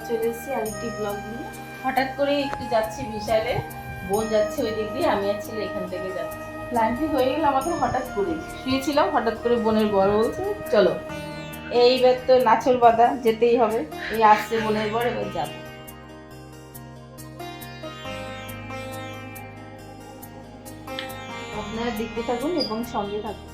চলে এসেছি আরেকটি ব্লগ নিয়ে। হঠাৎ করে একটু যাচ্ছি বিশালে, বোন যাচ্ছে ওই দিক দিয়ে, আমি আর ছেলে এখান থেকে যাচ্ছি। প্ল্যানটি হয়ে গেল আমাদের হঠাৎ করে, শুয়েছিলাম হঠাৎ করে বোনের বর বলছে চলো, এইবার তো নাচর বাঁধা যেতেই হবে, এই আসছে বোনের বর, এবার যাবো। আপনারা দেখতে থাকুন এবং সঙ্গে থাকুন।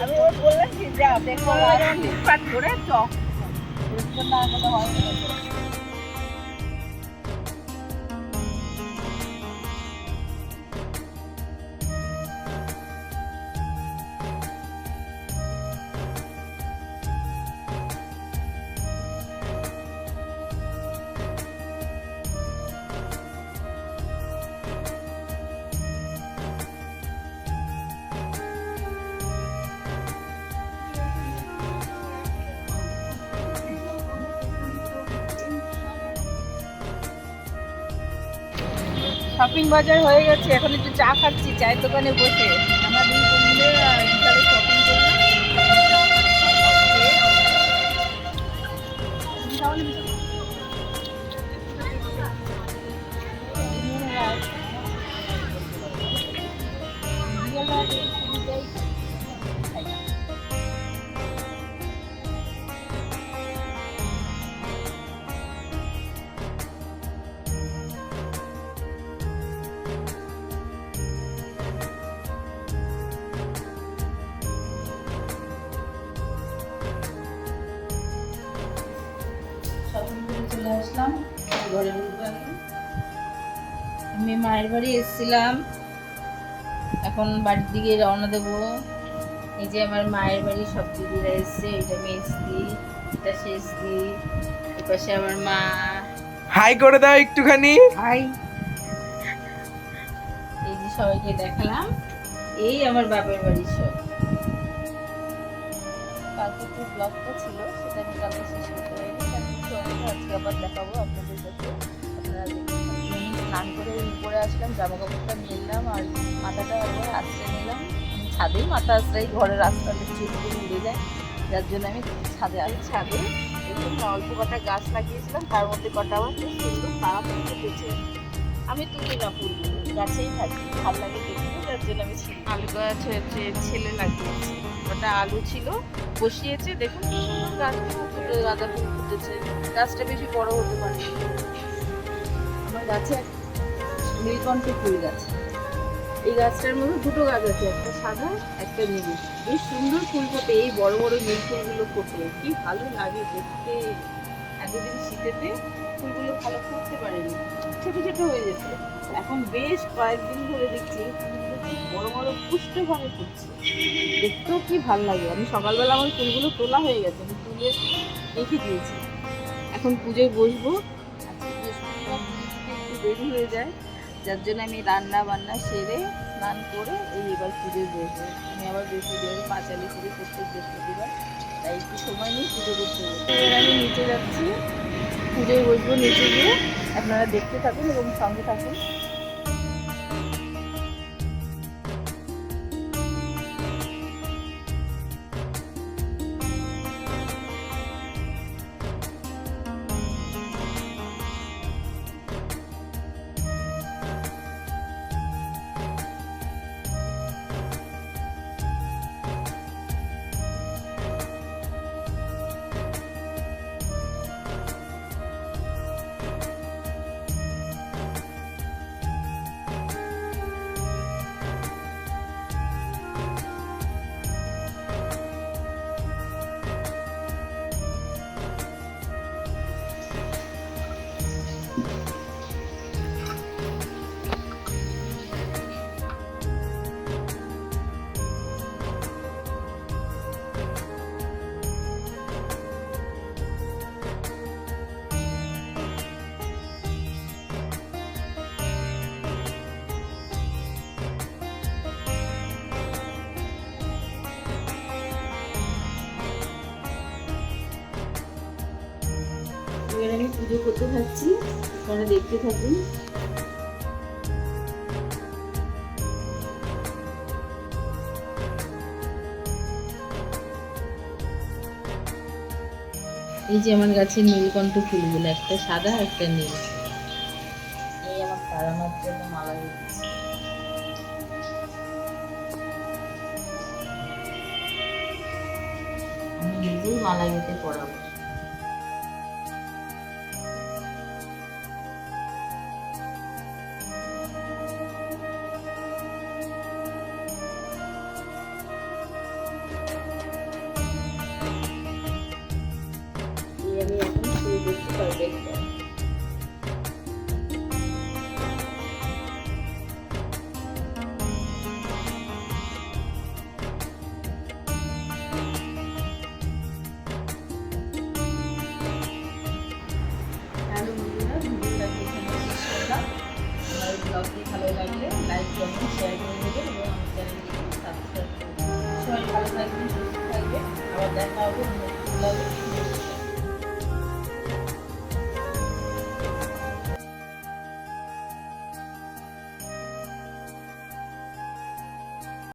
আমি ওর বললাম কি যাও দেখো পাট করে চক না গেলে হয় না। শপিং বাজার হয়ে গেছে, এখন একটু চা খাচ্ছি চায়ের দোকানে বসে। আমরা দুই বোন মিলে বিশালে শপিং করলাম। শপিং করে চলে আসলাম, ঘরে ঢুকবো এখন। আমি মায়ের বাড়ি এসেছিলাম, এখন বাড়ির দিকে রওনা দেবো। এই যে আমার মায়ের বাড়ি, সব দিদিরা এসছে, এটা মেজদি, এটা শেষদি, এই পাশে আমার মা। হাই করে দাও একটুখানি। হাই। এই যে সবাইকে দেখালাম, এই আমার বাপের বাড়ি সব। কালকে যে ব্লগটা ছিল সেটা আমি কালকে শেষ করতে পারিনি, আজকে আবার দেখাবো আপনাদের কাছে। আপনারা দেখুন। আমি স্নান করে উপরে আসলাম, জামা কাপড়টা নিলাম আর মাথাটা একবার আশ্রয় নিলাম। আমি ছাদেই মাথা আশ্রয়, ঘরের রাস্তাতে চুলগুলো উড়ে যায়, যার জন্য আমি ছাদে ছাদে দেখুন অল্প কটা গাছ লাগিয়েছিলাম, তার মধ্যে কটা আবার খুব সুন্দর তাড়াতাড়ি ফুটেছে। আমি তুলি না ফুলগুলো, গাছেই থাকি, ভালো লাগে দেখতে, যার জন্য আমি আলু গাছ হচ্ছে ছেলে লাগিয়েছি। ওটা আলু ছিল, বসিয়েছে, দেখুন কি সুন্দর গাছ, ছোটো গাঁদা ফুল ফুটেছে। গাছটা বেশি বড় হতে পারে। আমার গাছে নীলকণ্ঠ ফুল গাছ, এই গাছটার মধ্যে দুটো গাছ আছে, একটা সাদা একটা নীল। বেশ সুন্দর ফুল ফোটে, এই বড় বড় নীল ফুলগুলো ফোটে, কি ভালো লাগে দেখতে। এতদিন শীতেতে ফুলগুলো ভালো ফুটতে পারেনি, ছোট ছোট হয়ে যেত। এখন বেশ কয়েকদিন ধরে দেখছি ফুলগুলো কি বড় বড় পুষ্টভাবে ফুটছে, দেখতেও কি ভালো লাগে। আমি সকালবেলা আমার ফুলগুলো তোলা হয়ে গেছে, আমি তুলে রেখে দিয়েছি। এখন পুজোয় বসবো, আজকে বৃহস্পতিবার, একটু দেরি হয়ে যায়, যার জন্য আমি রান্না বান্না সেরে স্নান করে এই এবার পুজোয় বসবো। আমি আবার বৃহস্পতিবার পাঁচালি করি প্রত্যেক বৃহস্পতিবার, তাই একটু সময় নিয়ে পুজো করতে হবে। এবার আমি নিচে যাচ্ছি, পুজোয় বসবো নিচে গিয়ে। আপনারা দেখতে থাকুন এবং সঙ্গে থাকুন। এবার আমি পুজো করতে থাকছি, আপনারা দেখতে থাকুন। এই যে আমার গাছের নীলকণ্ঠ ফুলগুলো, একটা সাদা একটা নীল, এই আমার তারামার জন্য মালা দিচ্ছি। আমি নিজেই মালা গেঁথে পরাবো।